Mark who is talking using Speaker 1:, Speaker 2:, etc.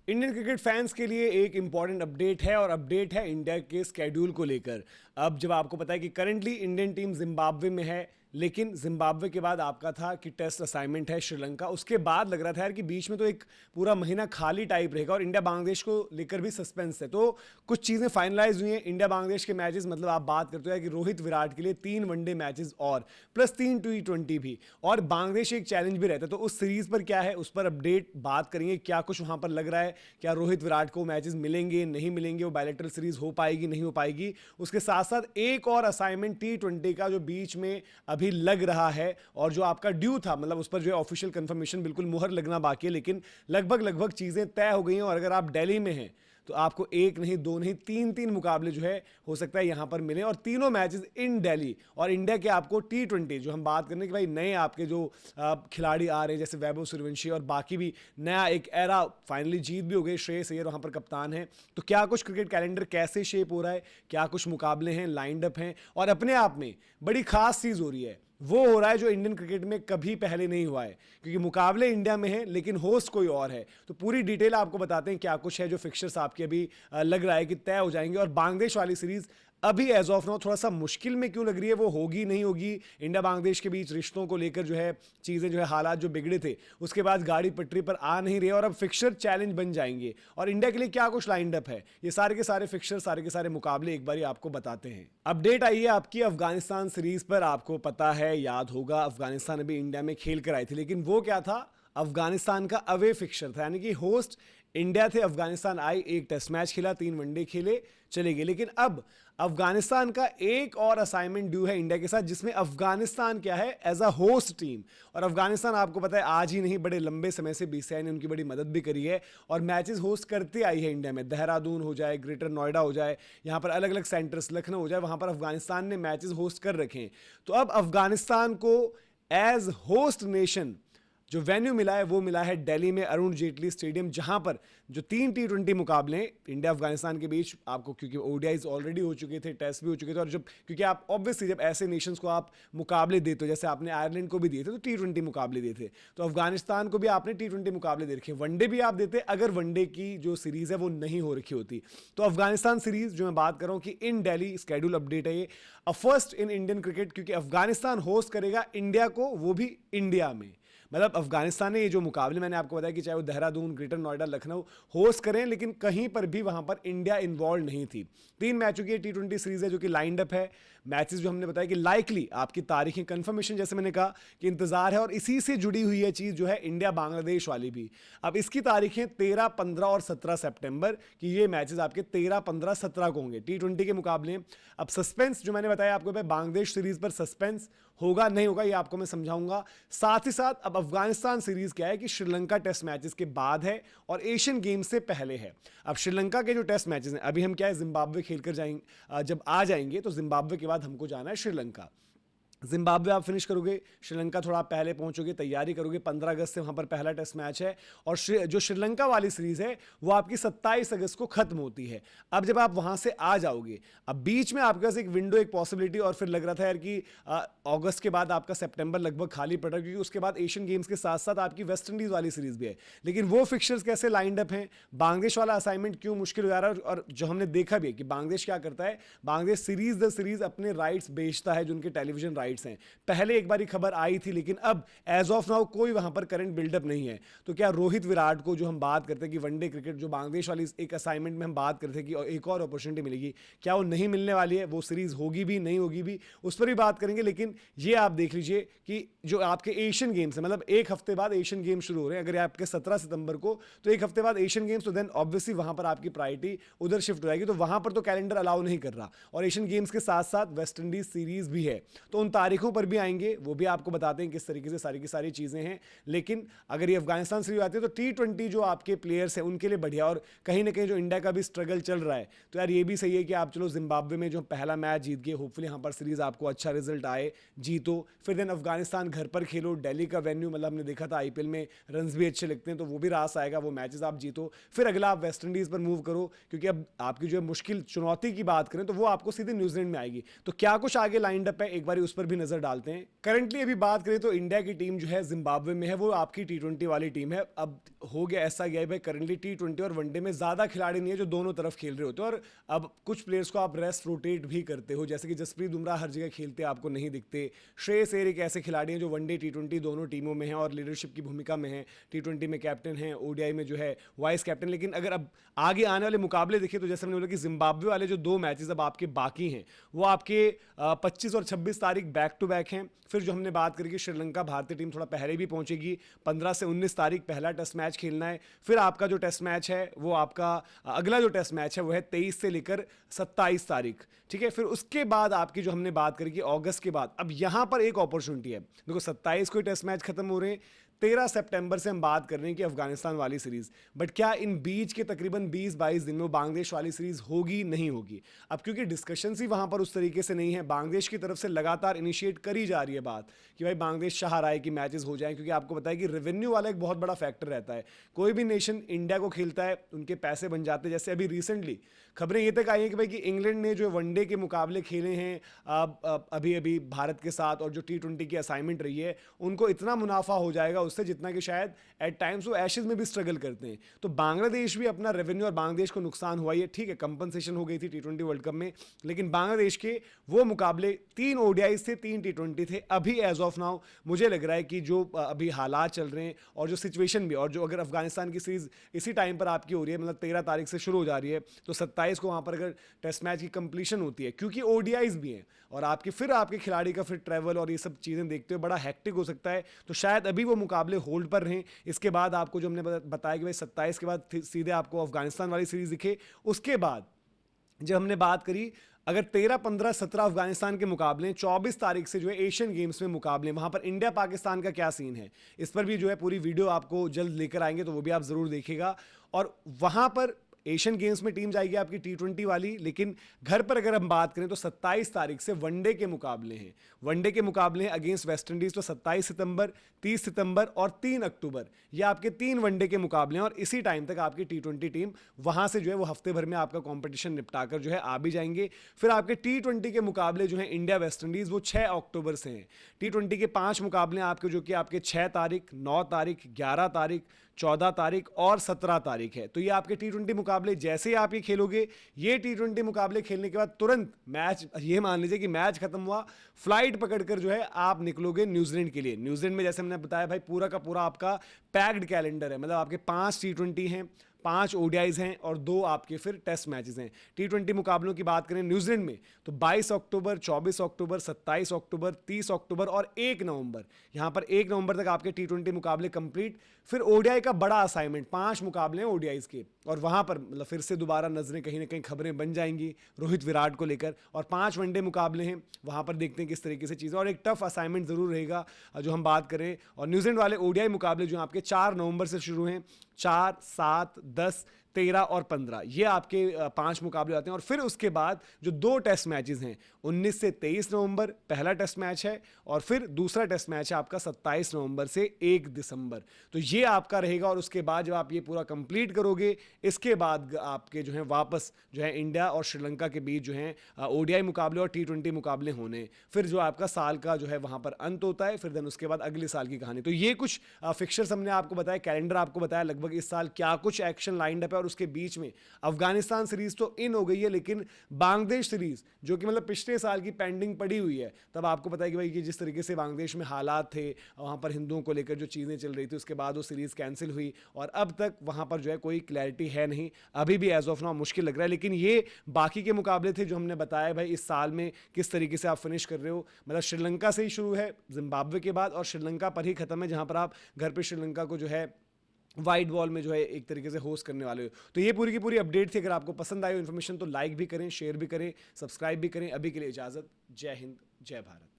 Speaker 1: Indian cricket fans के लिए एक इंपॉर्टेंट अपडेट है और अपडेट है इंडिया के स्केड्यूल को लेकर। अब जब आपको पता है कि करंटली इंडियन टीम जिम्बाब्वे में है, लेकिन जिम्बाब्वे के बाद आपका था कि टेस्ट असाइनमेंट है श्रीलंका, उसके बाद लग रहा था यार कि बीच में तो एक पूरा महीना खाली टाइप रहेगा और इंडिया बांग्लादेश को लेकर भी सस्पेंस है। तो कुछ चीज़ें फाइनलाइज हुई हैं। इंडिया बांग्लादेश के मैचेस, मतलब आप बात करते हो कि रोहित विराट के लिए 3 वनडे मैचेस और प्लस 3 T20 भी, और बांग्लादेश एक चैलेंज भी रहता है। तो उस सीरीज पर क्या है, उस पर अपडेट बात करेंगे। क्या कुछ वहां पर लग रहा है, क्या रोहित विराट को मैचेस मिलेंगे नहीं मिलेंगे, वो बायलैटरल सीरीज हो पाएगी नहीं हो पाएगी। उसके साथ साथ एक और असाइनमेंट T20 का जो बीच में अभी लग रहा है और जो आपका ड्यू था, मतलब उस पर जो है ऑफिशियल कंफर्मेशन बिल्कुल मुहर लगना बाकी है, लेकिन लगभग चीजें तय हो गई हैं। और अगर आप दिल्ली में हैं तो आपको एक नहीं, दो नहीं, तीन मुकाबले जो है हो सकता है यहां पर मिले, और तीनों मैचेस इन दिल्ली। और इंडिया के आपको T20 जो हम बात करने कि भाई नए आपके जो खिलाड़ी आ रहे हैं जैसे वैभव सूर्यवंशी और बाकी भी नया एक एरा, फाइनली जीत भी हो गई, श्रेयस अय्यर वहां पर कप्तान है। तो क्या कुछ क्रिकेट कैलेंडर कैसे शेप हो रहा है, क्या कुछ मुकाबले हैं, लाइंड अप हैं, और अपने आप में बड़ी खास चीज हो रही है, वो हो रहा है जो इंडियन क्रिकेट में कभी पहले नहीं हुआ है, क्योंकि मुकाबले इंडिया में हैं लेकिन होस्ट कोई और है। तो पूरी डिटेल आपको बताते हैं क्या कुछ है जो फिक्चर्स आपके अभी लग रहा है कि तय हो जाएंगे। और बांग्लादेश वाली सीरीज अभी एज ऑफ नाउ थोड़ा सा मुश्किल में क्यों लग रही है, वो होगी नहीं होगी। इंडिया बांग्लादेश के बीच रिश्तों को लेकर जो है चीजें, जो है हालात जो बिगड़े थे, उसके बाद गाड़ी पटरी पर आ नहीं रही है और अब फिक्चर चैलेंज बन जाएंगे। और इंडिया के लिए क्या कुछ लाइंड अप है, ये सारे के सारे फिक्चर, सारे के सारे मुकाबले एक बार आपको बताते हैं। अपडेट आई है आपकी अफगानिस्तान सीरीज पर। आपको पता है, याद होगा, अफगानिस्तान अभी इंडिया में खेल कर आई थी, लेकिन वो क्या था, अफगानिस्तान का अवे फिक्चर था, यानी कि होस्ट इंडिया थे, अफगानिस्तान आई, एक टेस्ट मैच खेला, 3 वनडे खेले, चले गए। लेकिन अब अफगानिस्तान का एक और असाइनमेंट ड्यू है इंडिया के साथ, जिसमें अफगानिस्तान क्या है, एज अ होस्ट टीम। और अफगानिस्तान आपको पता है आज ही नहीं, बड़े लंबे समय से बीसीसीआई ने उनकी बड़ी मदद भी करी है और मैचेस होस्ट करते आई है इंडिया में। देहरादून हो जाए, ग्रेटर नोएडा हो जाए, यहां पर अलग अलग सेंटर्स, लखनऊ हो जाए, वहां पर अफगानिस्तान ने मैचेस होस्ट कर रखे हैं। तो अब अफगानिस्तान को एज होस्ट नेशन जो वेन्यू मिला है वो मिला है दिल्ली में अरुण जेटली स्टेडियम, जहां पर जो 3 T20 मुकाबले हैं इंडिया अफगानिस्तान के बीच, आपको क्योंकि ओडीआईज ऑलरेडी हो चुके थे, टेस्ट भी हो चुके थे, और जब क्योंकि आप ऑब्वियसली जब ऐसे नेशंस को आप मुकाबले देते हो, जैसे आपने आयरलैंड को भी दिए थे तो T20 मुकाबले दिए थे, तो अफगानिस्तान को भी आपने T20 मुकाबले दे रखे, वनडे भी आप देते अगर वनडे की जो सीरीज है वो नहीं हो रखी होती। तो अफगानिस्तान सीरीज जो मैं बात कर रहा हूं कि इन दिल्ली, स्केड्यूल अपडेट है ये, a first in Indian cricket, क्योंकि अफगानिस्तान होस्ट करेगा इंडिया को, वो भी इंडिया में। मतलब अफगानिस्तान ने ये जो मुकाबले मैंने आपको बताया कि चाहे वो देहरादून, ग्रेटर नोएडा, लखनऊ होस्ट करें, लेकिन कहीं पर भी वहां पर इंडिया इन्वॉल्व नहीं थी। 3 मैचों की T20 सीरीज है जो कि लाइंड अप है। मैचेस जो हमने बताया कि लाइकली आपकी तारीखें कंफर्मेशन, जैसे मैंने कहा कि इंतजार है, और इसी से जुड़ी हुई है चीज जो है इंडिया बांग्लादेश वाली भी। अब इसकी तारीखें 13, 15 और 17 सितंबर की, ये मैचेस आपके 13, 15, 17 को होंगे T20 के मुकाबले। अब सस्पेंस जो मैंने बताया आपको, बांग्लादेश सीरीज पर सस्पेंस होगा नहीं होगा ये आपको मैं समझाऊंगा। साथ ही साथ अब अफगानिस्तान सीरीज क्या है कि श्रीलंका टेस्ट मैचेस के बाद है और एशियन गेम्स से पहले है। अब श्रीलंका के जो टेस्ट मैचेस हैं, अभी हम क्या है जिम्बाब्वे खेलकर जाएंगे, जब आ जाएंगे तो जिम्बाब्वे के बाद हमको जाना है श्रीलंका। जिम्बाब्वे आप फिनिश करोगे, श्रीलंका थोड़ा आप पहले पहुंचोगे, तैयारी करोगे, 15 अगस्त से वहां पर पहला टेस्ट मैच है, और जो श्रीलंका वाली सीरीज है वो आपकी 27 अगस्त को खत्म होती है। अब जब आप वहां से आ जाओगे, अब बीच में आपके पास एक विंडो, एक पॉसिबिलिटी, और फिर लग रहा था यार कि अगस्त के बाद आपका सितंबर लगभग खाली पड़ रहा है, क्योंकि उसके बाद एशियन गेम्स के साथ साथ आपकी वेस्ट इंडीज वाली सीरीज भी है। लेकिन वो फिक्चर्स कैसे लाइंड अप हैं, बांग्लादेश वाला असाइनमेंट क्यों मुश्किल हो जा रहा है, और जो हमने देखा भी है कि बांग्लादेश क्या करता है, बांग्लादेश सीरीज द सीरीज अपने राइट्स बेचता है, जो उनके टेलीविजन राइट्स हैं। पहले एक बारी खबर आई थी, लेकिन अब एज ऑफ नाउ कोई वहां पर करंट बिल्डअप नहीं है। तो क्या रोहित विराट को, जो हम बात करते हैं कि वनडे क्रिकेट जो बांग्लादेश वाली एक असाइनमेंट में हम बात करते हैं कि एक और अपॉर्चुनिटी मिलेगी, क्या वो नहीं मिलने वाली है, वो सीरीज होगी भी नहीं होगी भी, उस पर भी बात करेंगे। लेकिन ये आप देख लीजिए कि जो आपके एशियन गेम्स है, मतलब एक हफ्ते बाद एशियन गेम्स शुरू हो रहे हैं, अगर आपके 17 सितंबर को, तो एक हफ्ते बाद एशियन गेम्स, तो देन ऑब्वियसली वहां पर आपकी प्रायोरिटी उधर शिफ्ट हो जाएगी, तो वहां पर तो कैलेंडर अलाउ नहीं कर रहा, और एशियन गेम्स के साथ साथ वेस्ट इंडीज सीरीज भी है, तो उन तारीखों पर भी आएंगे, वो भी आपको बताते हैं किस तरीके से सारी की सारी चीजें हैं। लेकिन अगर ये अफगानिस्तान सीरीज आती है तो T20 जो आपके प्लेयर्स हैं उनके लिए बढ़िया, और कहीं ना कहीं जो इंडिया का भी स्ट्रगल चल रहा है, तो यार ये भी सही है कि आप चलो जिम्बाब्वे में जो पहला मैच जीत गए, होपफुली यहां पर सीरीज आपको अच्छा रिजल्ट आए, जीतो, फिर देन अफगानिस्तान घर पर खेलो, दिल्ली का वेन्यू, मतलब हमने देखा था आईपीएल में रन्स भी अच्छे लगते हैं, तो वो भी रास आएगा, वो मैचेस आप जीतो, फिर अगला आप वेस्ट इंडीज पर मूव करो, क्योंकि अब आपकी जो मुश्किल चुनौती की बात करें तो वो आपको सीधे न्यूजीलैंड में आएगी। तो क्या कुछ आगे लाइंड अप है, एक बार उस पर पर भी नजर डालते हैं। करंटली अभी बात करें तो इंडिया की टीम जो है जिम्बाब्वे में है, वो आपकी T20 वाली टीम है। अब हो गया ऐसा गया है भाई, करंटली T20 और वनडे में ज्यादा खिलाड़ी नहीं है जो दोनों तरफ खेल रहे होते हैं, और अब कुछ प्लेयर्स को आप रेस्ट रोटेट भी करते हो, जैसे कि जसप्रीत बुमराह हर जगह खेलते आपको नहीं दिखते। श्रेयस अय्यर एक ऐसे खिलाड़ी हैं जो वनडे T20 दोनों टीमों में है और लीडरशिप की भूमिका में है। T20 में कैप्टन है, ODI में जो है वाइस कैप्टन। लेकिन अगर अब आगे आने वाले मुकाबले देखें तो जैसे हमने बोला कि जिम्बाब्वे वाले जो 2 मैचेस अब आपके बाकी हैं वो आपके 25 और 26 तारीख बैक टू बैक हैं। फिर जो हमने बात करी कि श्रीलंका भारतीय टीम थोड़ा पहले भी पहुंचेगी, 15 से 19 तारीख पहला टेस्ट मैच खेलना है। फिर आपका जो टेस्ट मैच है वो आपका अगला जो टेस्ट मैच है वो है 23 से लेकर 27 तारीख, ठीक है। फिर उसके बाद आपकी जो हमने बात करी कि अगस्त के बाद अब यहां पर एक अपॉर्चुनिटी है। देखो 27 को टेस्ट मैच खत्म हो रहे हैं, 13 सितंबर से हम बात कर रहे हैं कि अफगानिस्तान वाली सीरीज, बट क्या इन बीच के तकरीबन 20-22 दिन में बांग्लादेश वाली सीरीज होगी नहीं होगी? अब क्योंकि डिस्कशंस ही वहां पर उस तरीके से नहीं है, बांग्लादेश की तरफ से लगातार इनिशिएट करी जा रही है बात कि भाई बांग्लादेश चाह रहा है कि मैचेस हो जाएं, क्योंकि आपको पता है कि रेवेन्यू वाला एक बहुत बड़ा फैक्टर रहता है। कोई भी नेशन इंडिया को खेलता है उनके पैसे बन जाते हैं। जैसे अभी रिसेंटली खबरें ये तक आई हैं कि भाई कि इंग्लैंड ने जो वनडे के मुकाबले खेले हैं अभी अभी भारत के साथ, और जो T20 की असाइनमेंट रही है, उनको इतना मुनाफा हो जाएगा उससे जितना कि शायद एट टाइम्स वो एशेज में भी स्ट्रगल करते हैं। तो बांग्लादेश भी अपना रेवेन्यू, और बांग्लादेश को नुकसान हुआ, ये ठीक है, कंपनसेशन हो गई थी T20 वर्ल्ड कप में, लेकिन बांग्लादेश के वो मुकाबले 3 ODIs थे, 3 T20 थे। अभी एज ऑफ नाउ मुझे लग रहा है कि जो अभी हालात चल रहे हैं और जो सिचुएशन भी, और जो अगर अफगानिस्तान की सीरीज इसी टाइम पर आपकी हो रही है, मतलब 13 तारीख से शुरू हो जा रही है, तो 27 को वहां पर अगर टेस्ट मैच की कंप्लीशन होती है, क्योंकि ODIs भी हैं और आपके खिलाड़ी का फिर ट्रैवल और ये सब चीजें देखते हुए बड़ा हेक्टिक हो सकता है, तो शायद अभी वो मुकाबले होल्ड पर रहें। इसके बाद आपको जो हमने बताया कि भाई 27 के बाद सीधे आपको अफगानिस्तान वाली सीरीज दिखे। उसके बाद जब हमने बात करी अगर 13, 15, 17 अफगानिस्तान के मुकाबले, 24 तारीख से जो है एशियन गेम्स में मुकाबले, वहां पर इंडिया पाकिस्तान का क्या सीन है, इस पर भी जो है पूरी वीडियो आपको जल्द लेकर आएंगे, तो वो भी आप जरूर देखिएगा। और वहां पर एशियन गेम्स में टीम जाएगी आपकी T20 वाली, लेकिन घर पर अगर हम बात करें तो 27 तारीख से वनडे के मुकाबले हैं। वनडे के मुकाबले हैं अगेंस्ट वेस्ट इंडीज, तो 27 सितंबर, 30 सितंबर और 3 अक्टूबर, ये आपके 3 वनडे के मुकाबले हैं। और इसी टाइम तक आपकी T20 टीम वहां से जो है वो हफ्ते भर में आपका कॉम्पिटिशन निपटाकर जो है आ भी जाएंगे। फिर आपके T20 के मुकाबले जो है इंडिया वेस्ट इंडीज, वो 6 अक्टूबर से हैं। T20 के 5 मुकाबले आपके, जो कि आपके 6 तारीख, 9 तारीख, 11 तारीख, 14 तारीख और 17 तारीख है। तो ये आपके T20 मुकाबले, जैसे ही आप ये खेलोगे, ये T20 मुकाबले खेलने के बाद तुरंत मैच, ये मान लीजिए कि मैच खत्म हुआ, फ्लाइट पकड़कर जो है आप निकलोगे न्यूजीलैंड के लिए। न्यूजीलैंड में जैसे हमने बताया भाई पूरा का पूरा आपका पैक्ड कैलेंडर है, मतलब आपके 5 T20 हैं, 5 ODIs हैं और 2 आपके फिर टेस्ट मैचेस हैं। T20 मुकाबलों की बात करें न्यूजीलैंड में तो 22 अक्टूबर, 24 अक्टूबर, 27 अक्टूबर, 30 अक्टूबर और 1 नवंबर, यहां पर 1 नवंबर तक आपके T20 मुकाबले कंप्लीट। फिर ODI का बड़ा असाइनमेंट, 5 मुकाबले हैं ODIs के, और वहां पर मतलब फिर से दोबारा नजरें कहीं ना कहीं खबरें बन जाएंगी रोहित विराट को लेकर, और 5 वनडे मुकाबले हैं, वहां पर देखते हैं किस तरीके से चीज़ें, और एक टफ असाइनमेंट जरूर रहेगा जो हम बात करें। और न्यूजीलैंड वाले ODI मुकाबले जो आपके 4 नवंबर से शुरू हैं, 4, 7, 10, 13 और 15, ये आपके 5 मुकाबले आते हैं। और फिर उसके बाद जो 2 टेस्ट मैचेस हैं, 19 से 23 नवंबर पहला टेस्ट मैच है, और फिर दूसरा टेस्ट मैच है आपका 27 नवंबर से 1 दिसंबर। तो ये आपका रहेगा, और उसके बाद जब आप ये पूरा कंप्लीट करोगे, इसके बाद आपके जो है वापस जो है इंडिया और श्रीलंका के बीच जो है ODI मुकाबले और T20 मुकाबले होने, फिर जो आपका साल का जो है वहां पर अंत होता है। फिर देन उसके बाद अगले साल की कहानी। तो ये कुछ फिक्चर्स हमने आपको बताया, कैलेंडर आपको बताया लगभग इस साल क्या कुछ एक्शन लाइंड अप है। और उसके बीच में अफगानिस्तान सीरीज तो इन हो गई है, लेकिन बांग्लादेश सीरीज जो कि मतलब पिछले साल की पेंडिंग पड़ी हुई है, तब आपको पता है कि भाई कि जिस तरीके से बांग्लादेश में हालात थे, वहां पर हिंदुओं को लेकर जो चीजें चल रही थी, उसके बाद वो सीरीज कैंसिल हुई, और अब तक वहां पर जो है कोई क्लैरिटी है नहीं, अभी भी एज ऑफ नाउ मुश्किल लग रहा है। लेकिन ये बाकी के मुकाबले थे जो हमने बताया भाई इस साल में किस तरीके से आप फिनिश कर रहे हो, मतलब श्रीलंका से ही शुरू है, जिम्बाब्वे के बाद, और श्रीलंका पर ही खत्म है, जहां पर आप घर पे श्रीलंका को जो है वाइट बॉल में जो है एक तरीके से होस्ट करने वाले हो। तो ये पूरी की पूरी अपडेट थी। अगर आपको पसंद आई इन्फॉर्मेशन तो लाइक भी करें, शेयर भी करें, सब्सक्राइब भी करें। अभी के लिए इजाजत। जय हिंद, जय भारत।